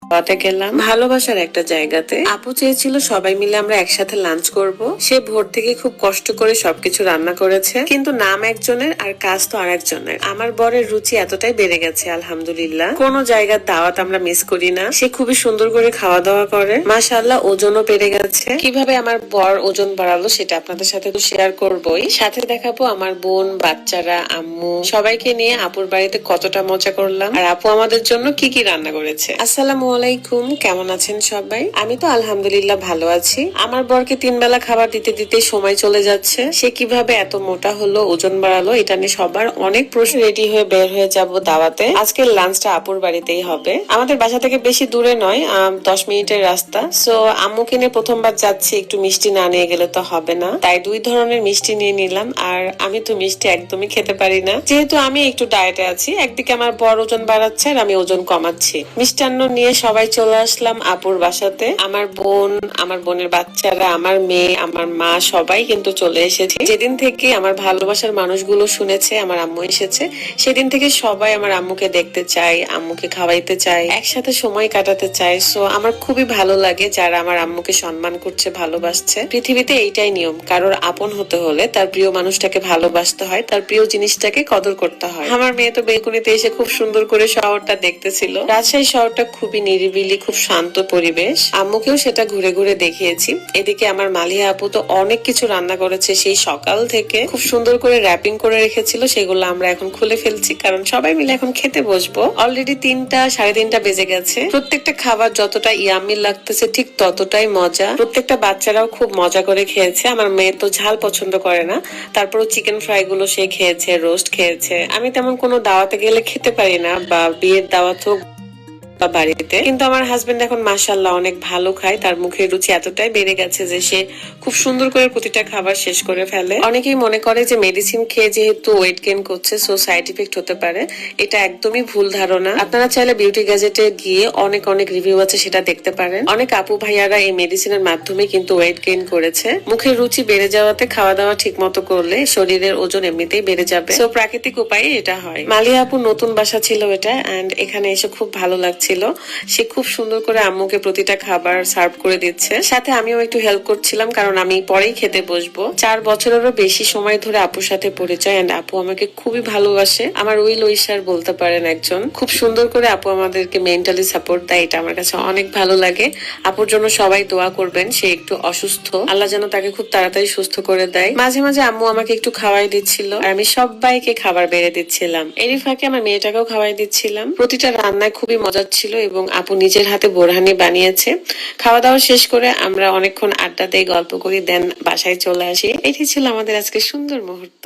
খাওয়াতে গেলাম ভালোবাসার একটা জায়গাতে। আপু চেয়েছিল সবাই মিলে আমরা একসাথে লাঞ্চ করব। সে ভোর থেকে খুব কষ্ট করে সবকিছু রান্না করেছে, কিন্তু নাম একজনের আর কাজ তো আর একজনের। আমার বরের রুচি এতটাই বেড়ে গেছে আলহামদুলিল্লাহ, কোনো জায়গার দাওয়াত আমরা মিস করি না। সে খুবই সুন্দর করে খাওয়া দাওয়া করে, মাশাআল্লাহ ওজনও বেড়ে গেছে। কিভাবে আমার বর ওজন বাড়ালো সেটা আপনাদের সাথে তো শেয়ার করবোই, সাথে দেখাবো আমার বোন, বাচ্চারা, আম্মু সবাইকে নিয়ে আপুর বাড়িতে কতটা মজা করলাম, আর আপু আমাদের জন্য কি কি রান্না করেছে। আসসালামু আলাইকুম, কেমন আছেন সবাই? আমি তো আলহামদুলিল্লাহ ভালো আছি। আমার বরকে 3 বেলা খাবার দিতে দিতে সময় চলে যাচ্ছে। সে কিভাবে এত মোটা হলো, ওজন বাড়ালো, এটা নিয়ে সবার অনেক প্রশ্ন। রেডি হয়ে বের হয়ে যাব দাওয়াতে। আজকের লাঞ্চটা আপুর বাড়িতেই হবে। আমাদের বাসা থেকে বেশি দূরে নয়, 10 মিনিটের রাস্তা। সো আম্মুকে নিয়ে প্রথমবার যাচ্ছি, একটু মিষ্টি না নিয়ে গেলে তো হবে না, তাই 2 ধরনের মিষ্টি নিয়ে নিলাম। আর আমি তো মিষ্টি একদমই খেতে পারি না, যেহেতু আমি একটু ডায়েটে আছি। একদিকে আমার বর ওজন বাড়াচ্ছে আর আমি ওজন কমাচ্ছি। মিষ্টান্ন নিয়ে সবাই চলে আসলাম আপুর বাসাতে। আমার বোন, আমার বোনের বাচ্চারা, আমার মেয়ে, আমার মা সবাই কিন্তু চলে এসেছে। যেদিন থেকে আমার ভালোবাসার মানুষগুলো শুনেছে আমার আম্মু এসেছে, সেদিন থেকে সবাই আমার আম্মুকে দেখতে চায়, আম্মুকে খাওয়াইতে চায়, একসাথে সময় কাটাতে চায়। সো আমার খুবই ভালো লাগে যারা আমার আম্মুকে সম্মান করছে, ভালোবাসছে। পৃথিবীতে এইটাই নিয়ম, কারোর আপন হতে হলে তার প্রিয় মানুষটাকে ভালোবাসতে হয়, তার প্রিয় জিনিসটাকে কদর করতে হয়। আমার মেয়ে তো বেলকুনিতে এসে খুব সুন্দর করে শহরটা দেখতেছিল। রাজশাহী শহরটা খুবই নিরিবিলি, খুব শান্ত পরিবেশ। আম্মুকেও সেটা ঘুরে ঘুরে দেখিয়েছি। এদিকে আমার মালিয়া আপু তো অনেক কিছু রান্না করেছে সেই সকাল থেকে, খুব সুন্দর করে র্যাপিং করে রেখেছিল। সেগুলো আমরা এখন খুলে ফেলছি, কারণ সবাই মিলে এখন খেতে বসবো। অলরেডি 3টা, 3:30 বেজে গেছে। প্রত্যেকটা খাবার যতটা ইয়াম্মি লাগতেছে ঠিক ততটাই মজা। প্রত্যেকটা বাচ্চারাও খুব মজা করে খেয়েছে। আমার মেয়ে তো ঝাল পছন্দ করে না, তারপরও চিকেন ফ্রাই গুলো সে খেয়েছে, রোস্ট খেয়েছে। আমি তেমন কোনো দাওয়াতে গেলে খেতে পারি না, বা বিয়ের দাওয়াত হোক বা বাড়িতে, কিন্তু আমার হাজবেন্ড এখন মাশাআল্লাহ অনেক ভালো খায়। তার মুখের রুচি এতটাই বেড়ে গেছে যে সে খুব সুন্দর করে প্রতিটা খাবার শেষ করে ফেলে। অনেকেই মনে করে যে মেডিসিন খেয়ে যেহেতু ওয়েট গেইন করছে সো সাইড ইফেক্ট হতে পারে, এটা একদমই ভুল ধারণা। আপনারা চাইলে বিউটি গ্যাজেটে গিয়ে অনেক অনেক রিভিউ আছে, সেটা দেখতে পারেন। অনেক আপু ভাইয়ারা এই মেডিসিনের মাধ্যমে কিন্তু ওয়েট গেইন করেছে। মুখের রুচি বেড়ে যাওয়াতে খাওয়া দাওয়া ঠিক মতো করলে শরীরের ওজন এমনিতেই বেড়ে যাবে। সো প্রাকৃতিক উপায়ে এটা হয়। মালিয়া আপু নতুন বাসা ছিল এটা, এন্ড এখানে এসে খুব ভালো লাগছে। সে খুব সুন্দর করে আম্মুকে প্রতিটা খাবার সার্ভ করে দিচ্ছে, সাথে আমিও একটু হেল্প করছিলাম, কারণ আমি পরেই খেতে বসবো। 4 বছরেরও বেশি সময় ধরে আপুর সাথে পরিচয়, এন্ড আপু আমাকে খুবই ভালোবাসে। আমার উইল উইশার বলতে পারেন একজন। খুব সুন্দর করে আপু আমাদেরকে মেন্টালি সাপোর্ট দেয়, এটা আমার কাছে অনেক ভালো লাগে। আপুর জন্য সবাই দোয়া করবেন। সে একটু অসুস্থ, আল্লাহ যেন তাকে খুব তাড়াতাড়ি সুস্থ করে দেয়। মাঝে মাঝে আম্মু আমাকে একটু খাওয়াই দিচ্ছিল, আর আমি সবাইকে খাবার বেড়ে দিচ্ছিলাম। এরই ফাঁকে আমার মেয়েটাকেও খাওয়াই দিচ্ছিলাম। প্রতিটা রান্নায় খুবই মজা ছিল, এবং আপু নিজের হাতে বোরহানি বানিয়েছে। খাওয়া দাওয়া শেষ করে আমরা অনেকক্ষণ আড্ডা দিয়ে গল্প করি, দেন বাসায় চলে আসি। এটি ছিল আমাদের আজকে সুন্দর মুহূর্ত।